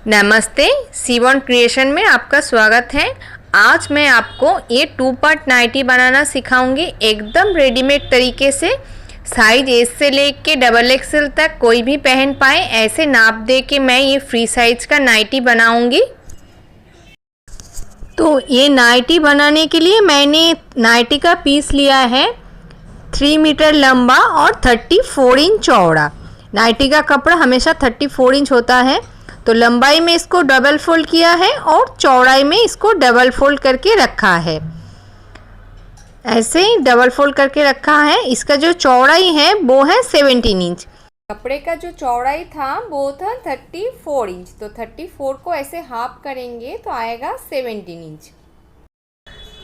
नमस्ते, सीवन क्रिएशन में आपका स्वागत है। आज मैं आपको ये 2 पार्ट नाइटी बनाना सिखाऊंगी एकदम रेडीमेड तरीके से। साइज एस से लेके डबल एक्सएल तक कोई भी पहन पाए ऐसे नाप दे के मैं ये फ्री साइज का नाइटी बनाऊंगी। तो ये नाइटी बनाने के लिए मैंने नाइटी का पीस लिया है 3 मीटर लंबा और 34 इंच चौड़ा। नाइटी का कपड़ा हमेशा 34 इंच होता है, तो लंबाई में इसको डबल फोल्ड किया है और चौड़ाई में इसको डबल फोल्ड करके रखा है। ऐसे ही डबल फोल्ड करके रखा है। इसका जो चौड़ाई है वो है 17 इंच। कपड़े का जो चौड़ाई था वो था 34 इंच, तो 34 को ऐसे हाफ करेंगे तो आएगा 17 इंच।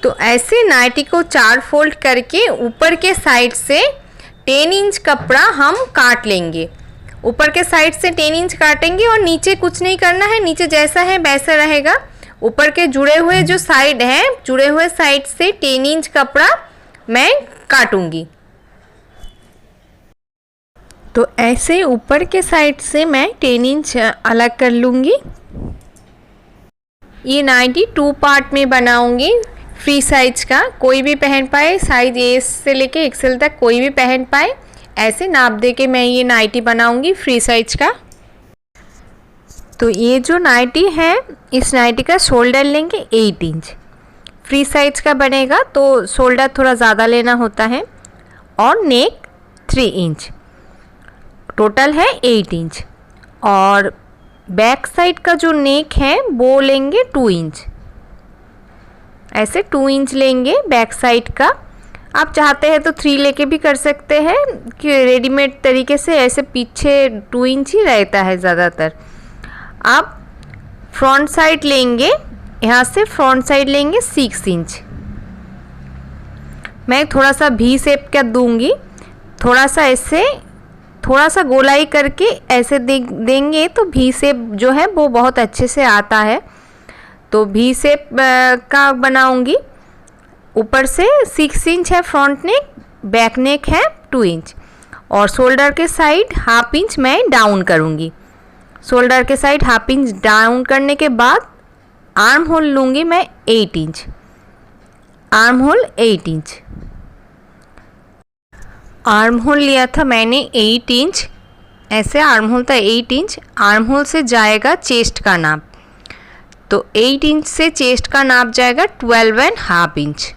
तो ऐसे नाइटी को 4 फोल्ड करके ऊपर के साइड से 10 इंच कपड़ा हम काट लेंगे। ऊपर के साइड से 10 इंच काटेंगे और नीचे कुछ नहीं करना है, नीचे जैसा है वैसा रहेगा। ऊपर के जुड़े हुए जो साइड है, जुड़े हुए साइड से 10 इंच कपड़ा मैं काटूंगी। तो ऐसे ऊपर के साइड से मैं 10 इंच अलग कर लूँगी। ये नाइटी 2 पार्ट में बनाऊंगी, फ्री साइज का, कोई भी पहन पाए, साइज एस से लेके एक्सएल तक कोई भी पहन पाए ऐसे नाप दे के मैं ये नाइटी बनाऊंगी फ्री साइज का। तो ये जो नाइटी है, इस नाइटी का शोल्डर लेंगे 8 इंच। फ्री साइज का बनेगा तो शोल्डर थोड़ा ज़्यादा लेना होता है, और नेक 3 इंच, टोटल है 8 इंच। और बैक साइड का जो नेक है वो लेंगे 2 इंच। ऐसे 2 इंच लेंगे बैक साइड का। आप चाहते हैं तो 3 लेके भी कर सकते हैं, कि रेडीमेड तरीके से ऐसे पीछे 2 इंच ही रहता है ज़्यादातर। आप फ्रंट साइड लेंगे, यहाँ से फ्रंट साइड लेंगे 6 इंच। मैं थोड़ा सा भी शेप का दूंगी, थोड़ा सा ऐसे थोड़ा सा गोलाई करके ऐसे देंगे तो भी शेप जो है वो बहुत अच्छे से आता है। तो भी शेप का बनाऊंगी। ऊपर से 6 इंच है फ्रंट नेक, बैक नेक है 2 इंच, और शोल्डर के साइड हाफ इंच मैं डाउन करूँगी। शोल्डर के साइड हाफ इंच डाउन करने के बाद आर्म होल लूँगी मैं 8 inch. Arm hole 8 inch, arm hole लिया था मैंने 8 इंच। ऐसे आर्म होल था 8 इंच। आर्म होल से जाएगा चेस्ट का नाप, तो 8 इंच से चेस्ट का नाप जाएगा 12.5 इंच।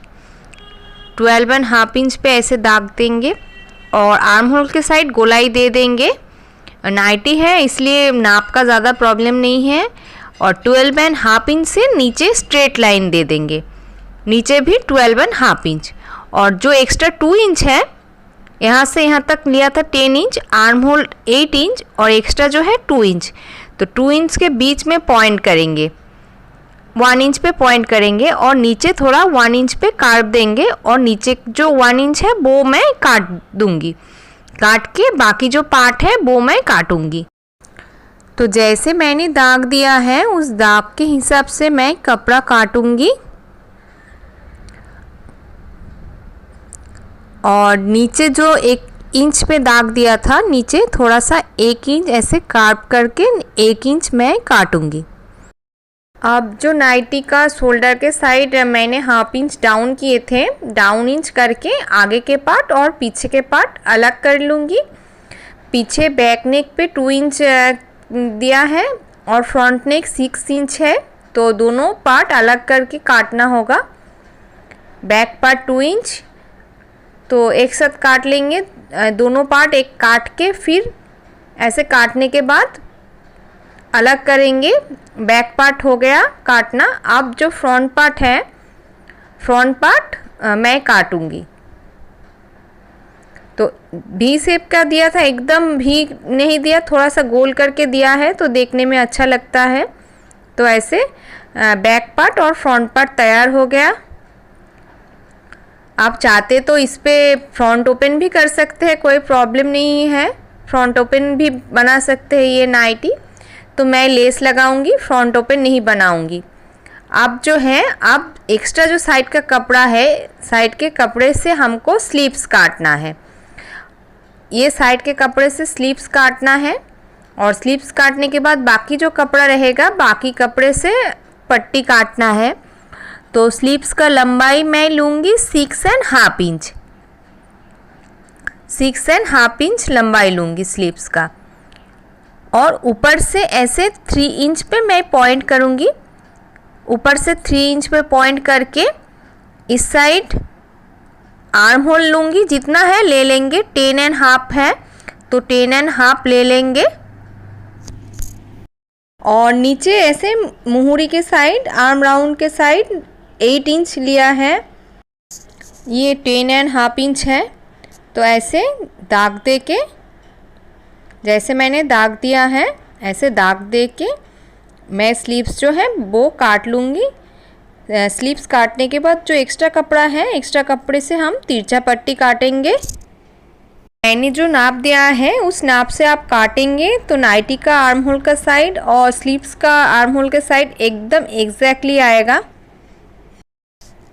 12.5 इंच पे ऐसे दाग देंगे और आर्म होल के साइड गोलाई दे देंगे। नाइटी है इसलिए नाप का ज़्यादा प्रॉब्लम नहीं है। और 12.5 इंच से नीचे स्ट्रेट लाइन दे देंगे, नीचे भी 12.5 इंच। और जो एक्स्ट्रा 2 इंच है, यहाँ से यहाँ तक लिया था 10 इंच, आर्म होल 8 इंच और एक्स्ट्रा जो है 2 इंच, तो 2 इंच के बीच में पॉइंट करेंगे, 1 इंच पे पॉइंट करेंगे और नीचे थोड़ा 1 इंच पे काट देंगे। और नीचे जो 1 इंच है वो मैं काट दूंगी, काट के बाकी जो पार्ट है वो मैं काटूंगी। तो जैसे मैंने दाग दिया है उस दाग के हिसाब से मैं कपड़ा काटूंगी। और नीचे जो 1 इंच पे दाग दिया था, नीचे थोड़ा सा 1 इंच ऐसे काट करके 1 इंच मैं काटूंगी। अब जो नाइटी का शोल्डर के साइड मैंने हाफ इंच डाउन किए थे, डाउन इंच करके आगे के पार्ट और पीछे के पार्ट अलग कर लूँगी। पीछे बैक नेक पे 2 इंच दिया है और फ्रंट नेक 6 इंच है, तो दोनों पार्ट अलग करके काटना होगा। बैक पार्ट 2 इंच, तो एक साथ काट लेंगे दोनों पार्ट, एक काट के फिर ऐसे काटने के बाद अलग करेंगे। बैक पार्ट हो गया काटना। अब जो फ्रंट पार्ट है, फ्रंट पार्ट मैं काटूंगी। तो भी शेप का दिया था, एकदम भी नहीं दिया, थोड़ा सा गोल करके दिया है तो देखने में अच्छा लगता है। तो ऐसे बैक पार्ट और फ्रंट पार्ट तैयार हो गया। आप चाहते तो इस पे फ्रंट ओपन भी कर सकते हैं, कोई प्रॉब्लम नहीं है, फ्रंट ओपन भी बना सकते हैं ये नाइटी। तो मैं लेस लगाऊंगी, फ्रंट ओपन नहीं बनाऊंगी। अब जो है, अब एक्स्ट्रा जो साइड का कपड़ा है, साइड के कपड़े से हमको स्लीव्स काटना है। ये साइड के कपड़े से स्लीव्स काटना है। और स्लीव्स काटने के बाद बाकी जो कपड़ा रहेगा बाकी कपड़े से पट्टी काटना है। तो स्लीव्स का लंबाई मैं लूँगी 6.5 इंच, 6.5 इंच लंबाई लूँगी स्लीव्स का। और ऊपर से ऐसे 3 इंच पे मैं पॉइंट करूँगी, ऊपर से 3 इंच पे पॉइंट करके इस साइड आर्म होल लूँगी, जितना है ले लेंगे, 10.5 है तो 10.5 ले लेंगे। और नीचे ऐसे मुहूरी के साइड, आर्म राउंड के साइड 8 इंच लिया है, ये 10.5 इंच है। तो ऐसे दाग दे के, जैसे मैंने दाग दिया है ऐसे दाग दे के मैं स्लीव्स जो है वो काट लूँगी। स्लीव्स काटने के बाद जो एक्स्ट्रा कपड़ा है, एक्स्ट्रा कपड़े से हम तिरछा पट्टी काटेंगे। मैंने जो नाप दिया है उस नाप से आप काटेंगे तो नाइटी का आर्म होल का साइड और स्लीव्स का आर्म होल का साइड एकदम एग्जैक्टली आएगा।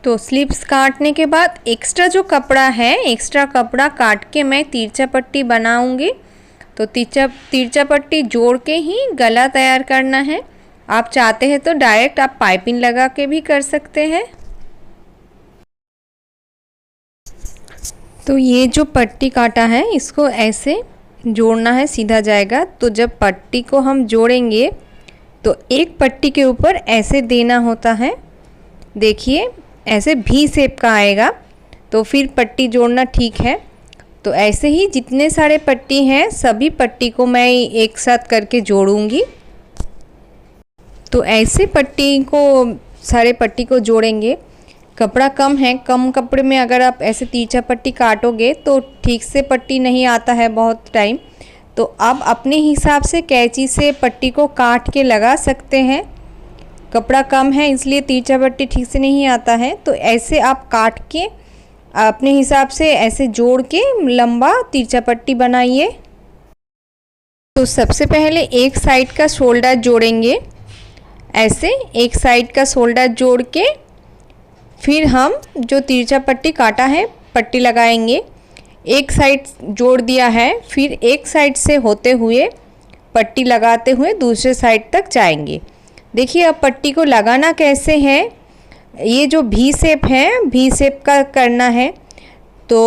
तो स्लीव्स काटने के बाद एक्स्ट्रा जो कपड़ा है, एक्स्ट्रा कपड़ा काट के मैं तिरछा पट्टी बनाऊंगी। तो तिरछा पट्टी जोड़ के ही गला तैयार करना है। आप चाहते हैं तो डायरेक्ट आप पाइपिंग लगा के भी कर सकते हैं। तो ये जो पट्टी काटा है इसको ऐसे जोड़ना है, सीधा जाएगा। तो जब पट्टी को हम जोड़ेंगे तो एक पट्टी के ऊपर ऐसे देना होता है, देखिए ऐसे भी शेप का आएगा, तो फिर पट्टी जोड़ना ठीक है। तो ऐसे ही जितने सारे पट्टी हैं सभी पट्टी को मैं एक साथ करके जोड़ूंगी। तो ऐसे पट्टी को, सारे पट्टी को जोड़ेंगे। कपड़ा कम है, कम कपड़े में अगर आप ऐसे तिरछा पट्टी काटोगे तो ठीक से पट्टी नहीं आता है बहुत टाइम। तो आप अपने हिसाब से कैंची से पट्टी को काट के लगा सकते हैं। कपड़ा कम है इसलिए तिरछा पट्टी ठीक से नहीं आता है। तो ऐसे आप काट के अपने हिसाब से ऐसे जोड़ के लंबा तिरछा पट्टी बनाइए। तो सबसे पहले एक साइड का शोल्डर जोड़ेंगे, ऐसे एक साइड का शोल्डर जोड़ के फिर हम जो तिरछा पट्टी काटा है पट्टी लगाएंगे। एक साइड जोड़ दिया है, फिर एक साइड से होते हुए पट्टी लगाते हुए दूसरे साइड तक जाएंगे। देखिए अब पट्टी को लगाना कैसे है, ये जो भी शेप है भी शेप का करना है। तो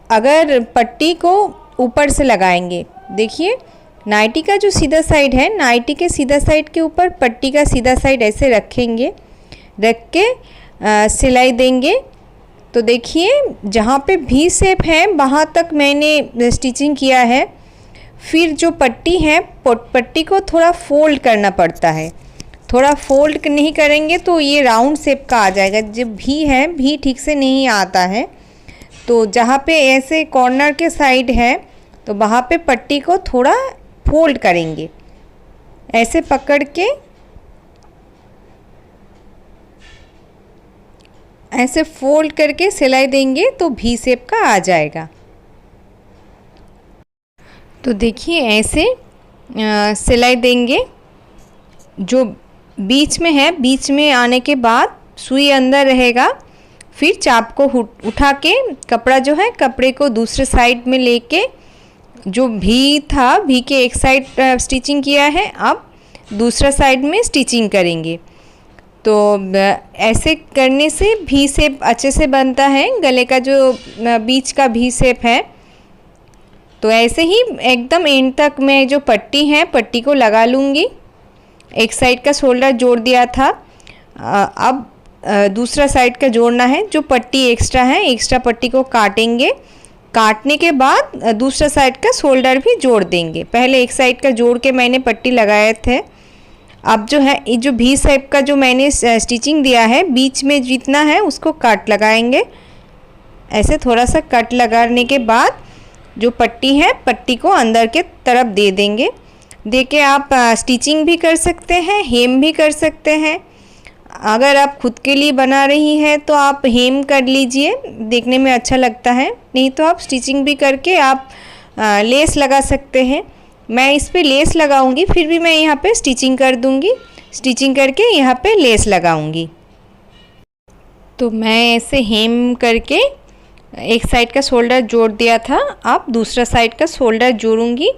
अगर पट्टी को ऊपर से लगाएंगे, देखिए नाइटी का जो सीधा साइड है, नाइटी के सीधा साइड के ऊपर पट्टी का सीधा साइड ऐसे रखेंगे, रख के सिलाई देंगे। तो देखिए जहाँ पे भी शेप है वहाँ तक मैंने स्टिचिंग किया है। फिर जो पट्टी है पट्टी को थोड़ा फोल्ड करना पड़ता है, थोड़ा फोल्ड नहीं करेंगे तो ये राउंड शेप का आ जाएगा। जब भी है भी ठीक से नहीं आता है, तो जहाँ पे ऐसे कॉर्नर के साइड है तो वहाँ पे पट्टी को थोड़ा फोल्ड करेंगे, ऐसे पकड़ के ऐसे फोल्ड करके सिलाई देंगे तो भी शेप का आ जाएगा। तो देखिए ऐसे सिलाई देंगे, जो बीच में है बीच में आने के बाद सुई अंदर रहेगा। फिर चाप को उठा के कपड़ा जो है कपड़े को दूसरे साइड में लेके, जो भी था भी के एक साइड स्टिचिंग किया है अब दूसरा साइड में स्टिचिंग करेंगे। तो ऐसे करने से भी शेप अच्छे से बनता है, गले का जो बीच का भी शेप है। तो ऐसे ही एकदम एंड तक मैं जो पट्टी है पट्टी को लगा लूँगी। एक साइड का शोल्डर जोड़ दिया था, अब दूसरा साइड का जोड़ना है। जो पट्टी एक्स्ट्रा है एक्स्ट्रा पट्टी को काटेंगे, काटने के बाद दूसरा साइड का शोल्डर भी जोड़ देंगे। पहले एक साइड का जोड़ के मैंने पट्टी लगाए थे। अब जो है ये जो भी शेप का जो मैंने स्टिचिंग दिया है बीच में जितना है उसको कट लगाएंगे। ऐसे थोड़ा सा कट लगाने के बाद जो पट्टी है पट्टी को अंदर के तरफ दे देंगे। दे के आप स्टिचिंग भी कर सकते हैं, हेम भी कर सकते हैं। अगर आप खुद के लिए बना रही हैं तो आप हेम कर लीजिए, देखने में अच्छा लगता है। नहीं तो आप स्टिचिंग भी करके आप लेस लगा सकते हैं। मैं इस पे लेस लगाऊंगी, फिर भी मैं यहाँ पे स्टिचिंग कर दूंगी, स्टिचिंग करके यहाँ पे लेस लगाऊंगी। तो मैं ऐसे हेम करके एक साइड का शोल्डर जोड़ दिया था, अब दूसरा साइड का शोल्डर जोड़ूंगी।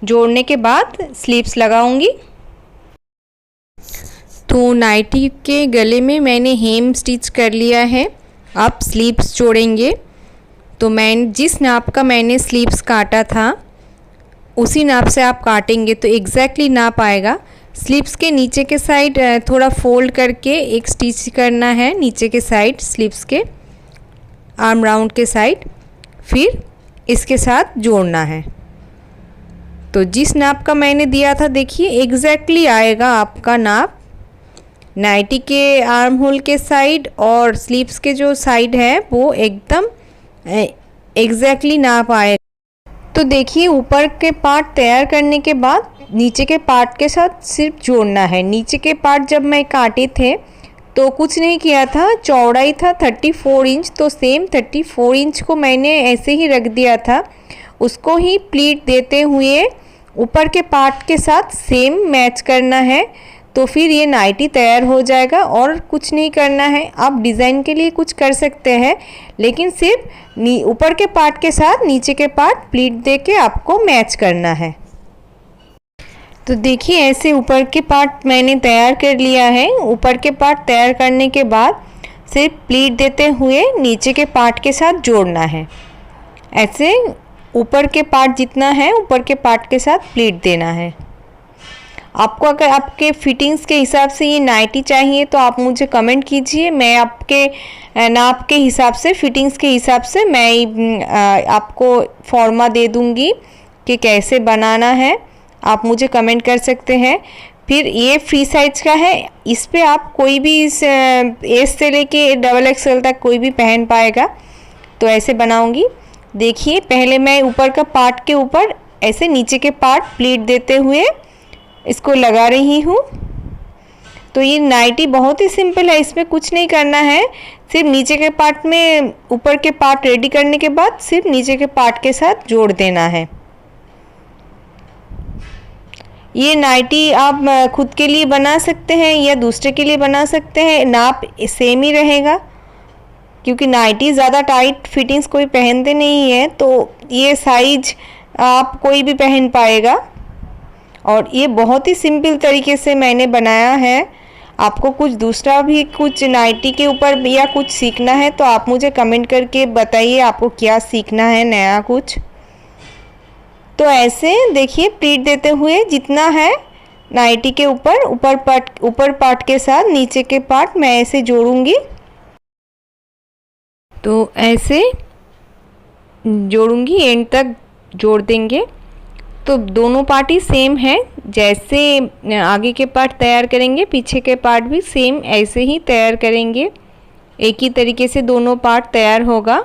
जोड़ने के बाद स्लीव्स लगाऊंगी। तो नाइटी के गले में मैंने हेम स्टिच कर लिया है। अब स्लीव्स जोड़ेंगे। तो मैं जिस नाप का मैंने स्लीव्स काटा था उसी नाप से आप काटेंगे तो एग्जैक्टली नाप आएगा। स्लीव्स के नीचे के साइड थोड़ा फोल्ड करके एक स्टिच करना है नीचे के साइड, स्लीव्स के आर्म राउंड के साइड, फिर इसके साथ जोड़ना है। तो जिस नाप का मैंने दिया था देखिए एग्जैक्टली आएगा आपका नाप। नाइटी के आर्म होल के साइड और स्लीव्स के जो साइड है वो एकदम एग्जैक्टली नाप आएगा। तो देखिए ऊपर के पार्ट तैयार करने के बाद नीचे के पार्ट के साथ सिर्फ जोड़ना है। नीचे के पार्ट जब मैं काटे थे तो कुछ नहीं किया था, चौड़ाई था 34 इंच, तो सेम 34 इंच को मैंने ऐसे ही रख दिया था। उसको ही प्लीट देते हुए ऊपर के पार्ट के साथ सेम मैच करना है। तो फिर ये नाइटी तैयार हो जाएगा और कुछ नहीं करना है। आप डिज़ाइन के लिए कुछ कर सकते हैं लेकिन सिर्फ ऊपर के पार्ट के साथ नीचे के पार्ट प्लीट दे के आपको मैच करना है। तो देखिए ऐसे ऊपर के पार्ट मैंने तैयार कर लिया है। ऊपर के पार्ट तैयार करने के बाद सिर्फ प्लीट देते हुए नीचे के पार्ट के साथ जोड़ना है। ऐसे ऊपर के पार्ट जितना है ऊपर के पार्ट के साथ प्लीट देना है। आपको अगर आपके फिटिंग्स के हिसाब से ये नाइटी चाहिए तो आप मुझे कमेंट कीजिए, मैं आपके नाप के हिसाब से, फिटिंग्स के हिसाब से मैं आपको फॉर्मा दे दूँगी कि कैसे बनाना है। आप मुझे कमेंट कर सकते हैं। फिर ये फ्री साइज का है, इस पे आप कोई भी एस से लेके डबल XL तक कोई भी पहन पाएगा। तो ऐसे बनाऊंगी। देखिए पहले मैं ऊपर का पार्ट के ऊपर ऐसे नीचे के पार्ट प्लीट देते हुए इसको लगा रही हूँ। तो ये नाइटी बहुत ही सिंपल है, इसमें कुछ नहीं करना है। सिर्फ नीचे के पार्ट में ऊपर के पार्ट रेडी करने के बाद सिर्फ नीचे के पार्ट के साथ जोड़ देना है। ये नाइटी आप खुद के लिए बना सकते हैं या दूसरे के लिए बना सकते हैं, नाप सेम ही रहेगा क्योंकि नाइटी ज़्यादा टाइट फिटिंग्स कोई पहनते नहीं है। तो ये साइज आप कोई भी पहन पाएगा और ये बहुत ही सिंपल तरीके से मैंने बनाया है। आपको कुछ दूसरा भी कुछ नाइटी के ऊपर या कुछ सीखना है तो आप मुझे कमेंट करके बताइए आपको क्या सीखना है नया कुछ। तो ऐसे देखिए प्लीट देते हुए जितना है नाइटी के ऊपर पार्ट के साथ नीचे के पार्ट मैं ऐसे जोड़ूंगी। तो ऐसे जोड़ूंगी, एंड तक जोड़ देंगे। तो दोनों पार्ट ही सेम है, जैसे आगे के पार्ट तैयार करेंगे पीछे के पार्ट भी सेम ऐसे ही तैयार करेंगे। एक ही तरीके से दोनों पार्ट तैयार होगा।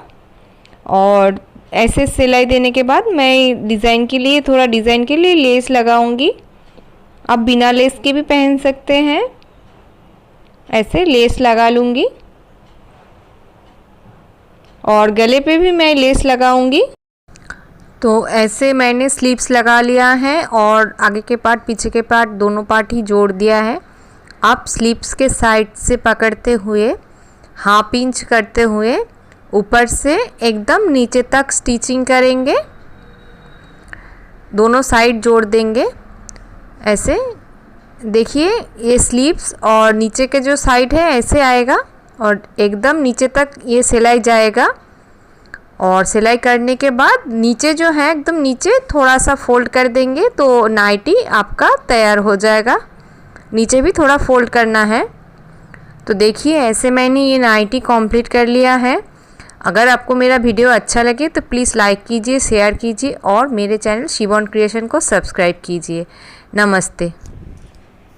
और ऐसे सिलाई देने के बाद मैं डिज़ाइन के लिए लेस लगाऊंगी। आप बिना लेस के भी पहन सकते हैं। ऐसे लेस लगा लूँगी और गले पे भी मैं लेस लगाऊंगी। तो ऐसे मैंने स्लीव्स लगा लिया है और आगे के पार्ट पीछे के पार्ट दोनों पार्ट ही जोड़ दिया है। आप स्लीव्स के साइड से पकड़ते हुए हाफ इंच करते हुए ऊपर से एकदम नीचे तक स्टिचिंग करेंगे, दोनों साइड जोड़ देंगे। ऐसे देखिए ये स्लीव्स और नीचे के जो साइड है ऐसे आएगा और एकदम नीचे तक ये सिलाई जाएगा। और सिलाई करने के बाद नीचे जो है एकदम नीचे थोड़ा सा फोल्ड कर देंगे तो नाइटी आपका तैयार हो जाएगा। नीचे भी थोड़ा फोल्ड करना है। तो देखिए ऐसे मैंने ये नाइटी कंप्लीट कर लिया है। अगर आपको मेरा वीडियो अच्छा लगे तो प्लीज़ लाइक कीजिए, शेयर कीजिए और मेरे चैनल शिवॉन क्रिएशन को सब्सक्राइब कीजिए। नमस्ते।